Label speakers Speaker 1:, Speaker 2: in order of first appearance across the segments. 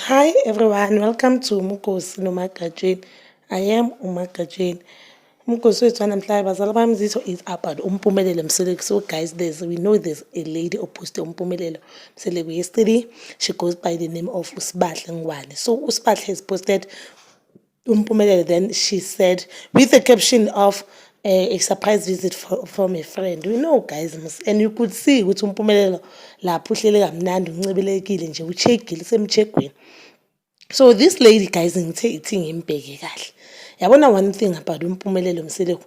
Speaker 1: Hi everyone, welcome to Mukosi no Magajin. I am Umagajin. Mukosi wethu namhlanje bazali bami zitho is about Mpumelelo Mseleku. So guys, we know there's a lady opposed to Mpumelelo Mseleku. Yesterday, she goes by the name of Usibahle Ngwane. So Usibahle has posted Mpumelelo, then she said with the caption of a surprise visit from a friend. We know guys, and you could see ukuthi Mpumelelo lapho uhlele kamnandi uncebelekile nje uchekile semchekweni. So this lady guys ngithe ithi ngimbheke kahle. Yabona one thing about Mpumelelo Mseleku.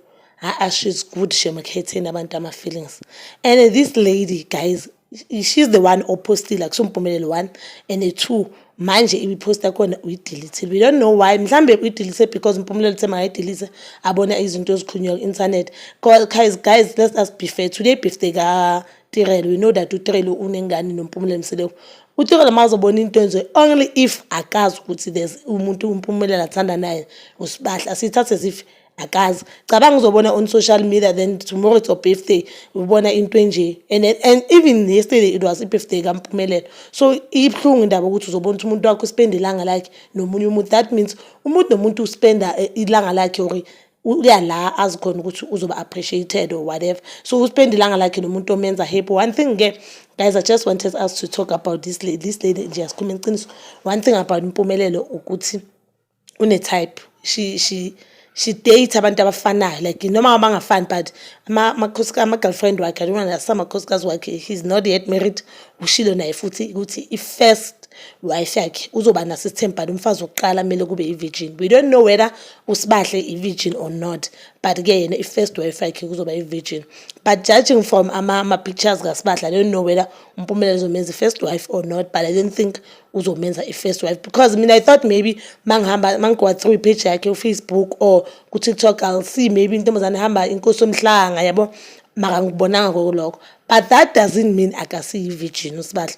Speaker 1: She's good, she makhethe abantu ama feelings. And this lady guys, she's the one opposite like Mpumelelo 1 and a 2 manje ibiposta khona uyidelete. We don't know why. Mhlambe uyidelete because Mpumelelo uthe mayidelete abona izinto ezikhulunywa ku internet. Guys, let us be fair. Today birthday ka Tirelo. We know that uTirelo unengane noMpumelelo Mseleku. UTirelo mazobona into enze only if akazi ukuthi there's umuntu uMpumelelo athanda naye uSibahla. Asithathe as if akazi. Cabanga uzobona on social media, then tomorrow it's your birthday ubona into enje, and even yesterday it was birthday kaMpumelelo. So ibhlungu indaba ukuthi uzobona umuntu wakho spend ilanga lakhe nomunye umuntu. That means umuntu nomuntu uspenda ilanga lakhe or uyala azikhona ukuthi uzoba appreciated or whatever. So uspend ilanga lakhe nomuntu omenza happy. One thing guys, I just wanted us to talk about this lady nje asikhuluma iqiniso. One thing about Mpumelelo ukuthi une type. She dates abantu abafanayo, like noma abangafani, but ama girlfriend wakhe, I don't know, some amakhosikazi wakhe, he's not yet married. Ushilo naye futhi ukuthi i-first wife yakhe uzoba naso isithemba umfazi wokuqala kumele kube i-virgin. We don't know whether uSibahle i-virgin or not, but ke yena i-first wife yakhe kuzoba i-virgin. But judging from ama-pictures kaSibahle, I don't know whether Mpumelelo uzomenza i-first wife or not, but I didn't think uzomenza i-first wife because I thought maybe mangigo through ipage yakhe uFacebook or ku-TikTok, I'll see maybe intombazane ihamba inkosi yomhlanga yabo, mara ngibonanga kulokho. But that doesn't mean akasiyi i-virgin uSibahle.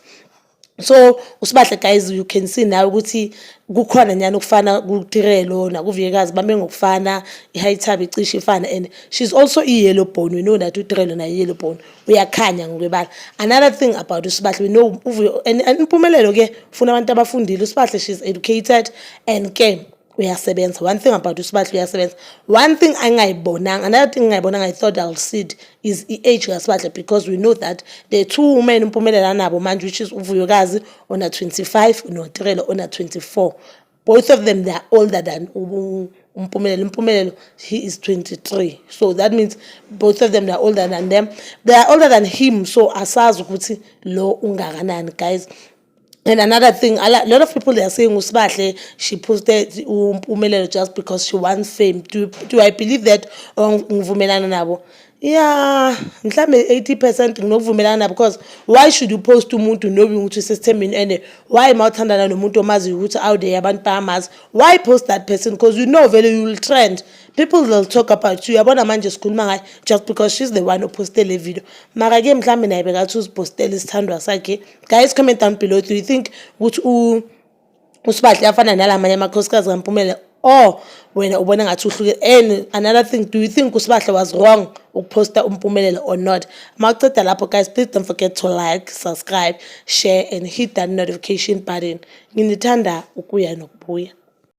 Speaker 1: So uSibahle guys, you can see now ukuthi kukhona nyana ukufana kuTirelo nakuviyekazi bambe ngokufana, i-height yabo icishe ifana, and she's also i-yellow bone. We know that uTirelo na yellow bone uyakhanya ngokwebala. Another thing about uSibahle, we know and Mpumelelo ke ufuna abantu abafundile. uSibahle, she's educated and ke uyasebenza. One thing about uSibahle, uyasebenza. One thing angayibonanga, another thing angayibonanga, I thought I'll see it, is i-age kaSibahle, because we know that the two women Mpumelelo nabo manje, which is uVuyokazi on a 25 noTirelo on a 24. Both of them, they are older than Mpumelelo. Mpumelelo, he is 23. So that means both of them, they are older than them. They are older than him. So asazi ukuthi lo ungakanani guys. And another thing, a lot of people, they are saying Usibahle, she posted Mpumelelo just because she wants fame. Do I believe that? Ngivumelana nabo. Yeah, mhlambe 80% nginokuvumelana nabo, because why should you post umuntu knowing ukuthi systemini, and why mawuthandana nomuntu omazi ukuthi out there abantu bayamazi? Why post that person? Because you know very you will trend. People will talk about you. Yabona manje sikhuluma ngayo just because she's the one who posted le video. Mara ke mhlambe naye bekathi uzipostela isithandwa sakhe. Guys, comment down below. Do you think ukuthi uSibahle afana nalamanye amakhosikazi kaMpumelelo, or wena ubona ngathi uhluke? And another thing, do you think uSibahle was wrong ukuposta uMpumelelo or not? Mawuceda lapho guys, please don't forget to like, subscribe, share and hit that notification button. Nginithanda ukuya nokubuya.